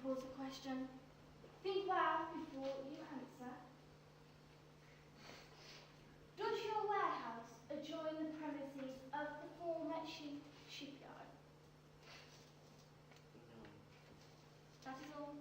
pose a question. Think well before you answer. Does your warehouse adjoin the premises of the former shipyard? No. That is all.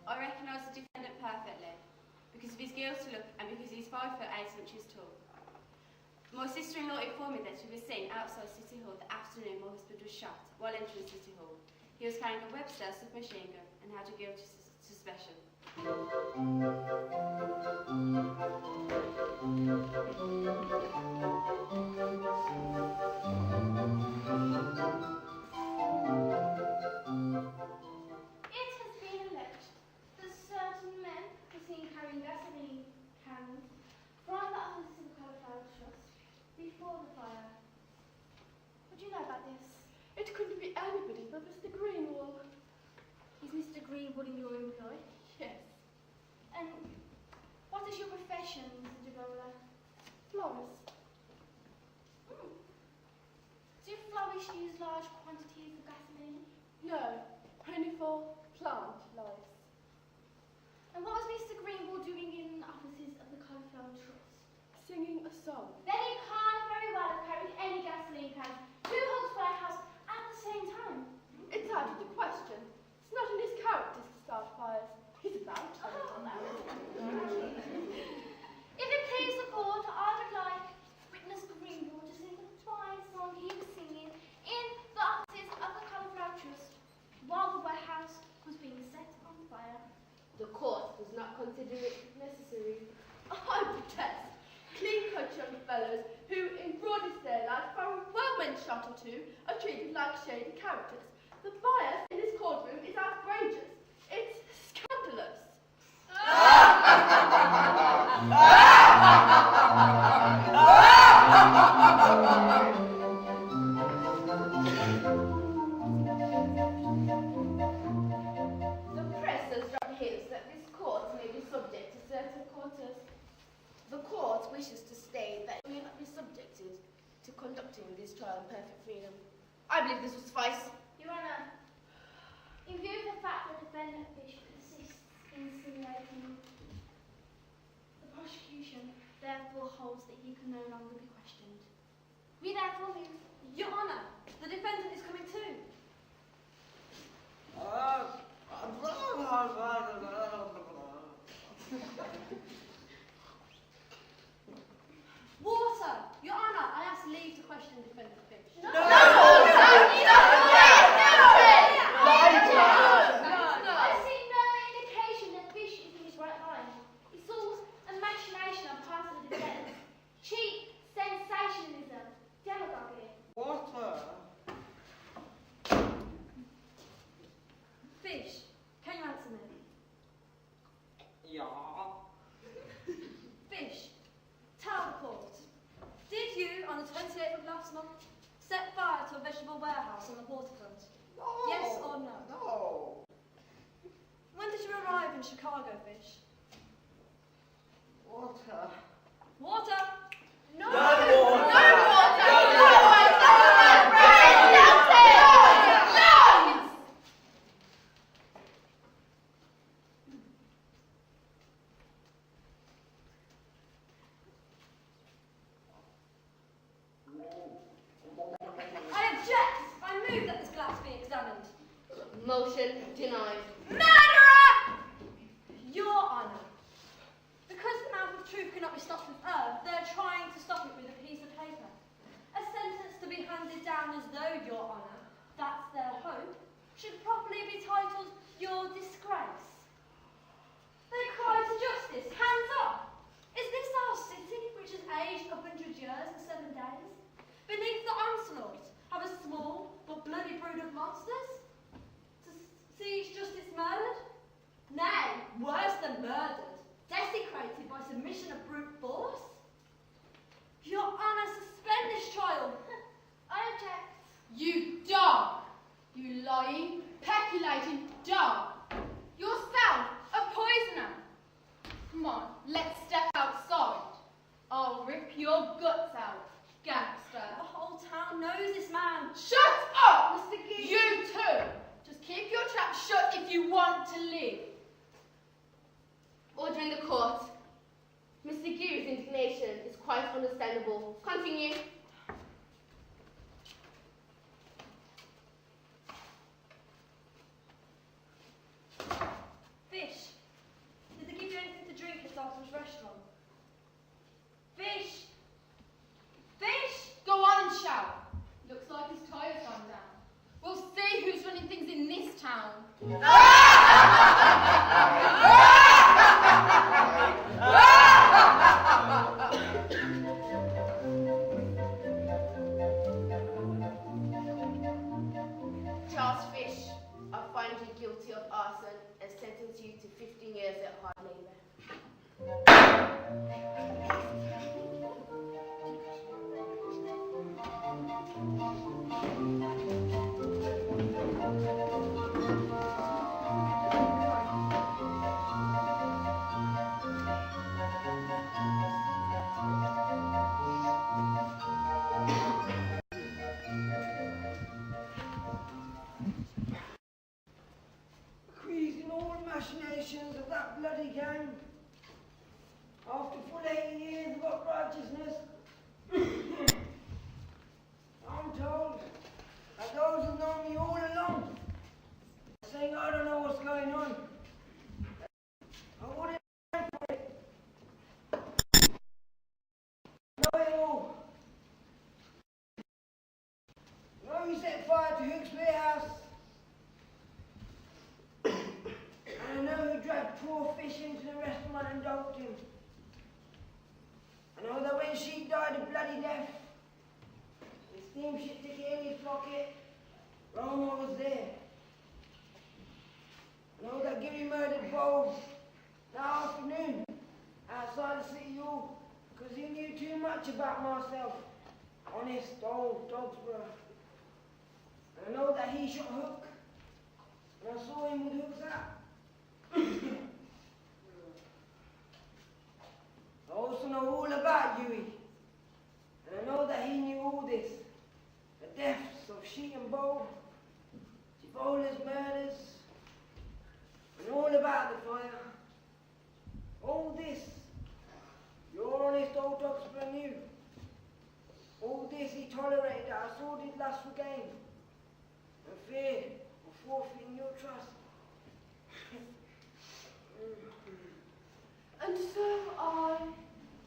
I recognise the defendant perfectly, because of his guilty look and because he's 5 foot 8 inches tall. My sister-in-law informed me that she was seen outside City Hall the afternoon my husband was shot while entering City Hall. He was carrying a Webster submachine gun and had a guilty suspicion. Gasoline cans from the offices of the Solihull Trust before the fire. What do you know about this? It couldn't be anybody but Mr. Greenwall. Is Mr. Greenwood in your employ? Yes. And what is your profession, Mr. Diploma? Florist. Do florists use large quantities of gasoline? No, only for plant life. And what was Mr. Greenwood doing in the offices of the Solihull Trust? Singing a song. Then he can't very well have carried any gasoline cans to Hull's warehouse at the same time. It's out of the question. It's not in his character to start fires. He's about to. If it please the court, I would like witness Greenwood to sing the twine song he was singing in the offices of the Solihull Trust while the warehouse was being set on fire. The court does not consider it necessary. I protest. Clean-cut young fellows who, in broadest daylight, for a well-meant shot or two, are treated like shady characters. The bias in this courtroom is outrageous. It's scandalous. Wishes to state that we will not be subjected to conducting this trial in perfect freedom. I believe this will suffice. Your Honour, in view of the fact that the defendant persists in simulating, the prosecution therefore holds that he can no longer be questioned. We therefore move. Your Honour, the defendant is coming too. Water! Your Honour, I ask leave to question defendant Fish. No! I see no indication that Fish is in his right mind. It's all a machination on part of the defendant. Cheap sensationalism, demagoguery. Water. Fish, can you answer me? Yeah. Fish, tell the court. Did you, on the 28th of last month, set fire to a vegetable warehouse on the waterfront? No. Yes or no? No. When did you arrive in Chicago, Fish? Water. Water! No! No water! Motion denied. Murderer! Your Honour, because the mouth of truth cannot be stopped with earth, they're trying to stop it with a piece of paper. A sentence to be handed down as though, Your Honour, that's their hope, should properly be titled Your Disgrace. They cry to justice, hands up! Is this our city, which has aged 100 years and 7 days? Beneath the onslaught of a small but bloody brood of monsters? Siege justice murdered? Nay, worse than murdered, desecrated by submission of brute force? Your Honour, suspend this trial. I object. You dog! You lying, peculating dog! Yourself, a Come on, let's step outside. I'll rip your guts out, gangster. The whole town knows this man. Shut up, Mr. Gibbs. You too. Just keep your trap shut if you want to live. Order in the court. Mr. Gibbs' indignation is quite understandable. Continue. Fish. Did they give you anything to drink at Arturo's restaurant? Fish! Fish! Go on and shout. Looks like his tire's gone down. We'll see who's running things in this town. Charles Fish, I find you guilty of arson and sentence you to 15 years at hard labour. Squeezing all the machinations of that bloody gang. After full 80 years of uprighteousness, I'm told that those who've known me all along are saying I don't know what's going on. I wouldn't stand for it. Know it all. Know you set fire to Hook's warehouse. I know who dragged poor Fish into the restaurant and doped him. I know that when she died a bloody death, the steamship ticket in his pocket, Roma was there. I know that Gilly murdered Bo that afternoon outside the City Hall because he knew too much about myself. Honest old Dogsborough. And I know that he shot Hook, and I saw him with Hook's hat. I also know all about Huey, and I know that he knew all this. The deaths of Sheet and Bo, Givola's murders, and all about the fire. All this, your honest old Dogsborough knew. All this he tolerated our sordid lust for gain, and fear of forfeiting your trust. And so I,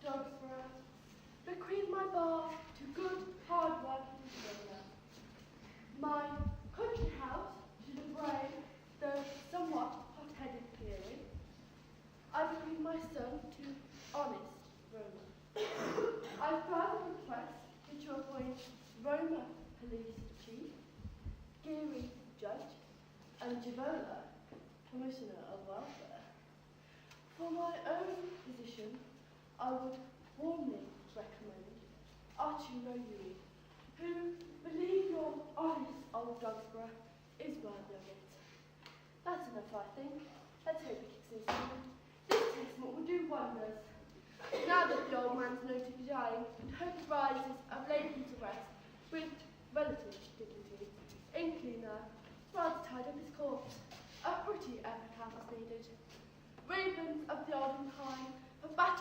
Dogsborough, bequeath my bar to good, hard-working Diploma. My country house to the brave, though somewhat hot-headed Cleary. I bequeath my son to honest Roma. I further request that you appoint Roma Police Chief, Geary Judge, and Givola Commissioner of Welfare. For my own position, I would warmly recommend Arturo, who believe your honest old Dogsborough is worthy of it. That's enough, I think. Let's hope it kicks in soon. This testament will do wonders. Now that the old man's known to be dying, and hope rises of laying him to rest with relative dignity. In cleaner, rather tied up his corpse. A pretty epitaph is needed. Ravens of the olden time have battled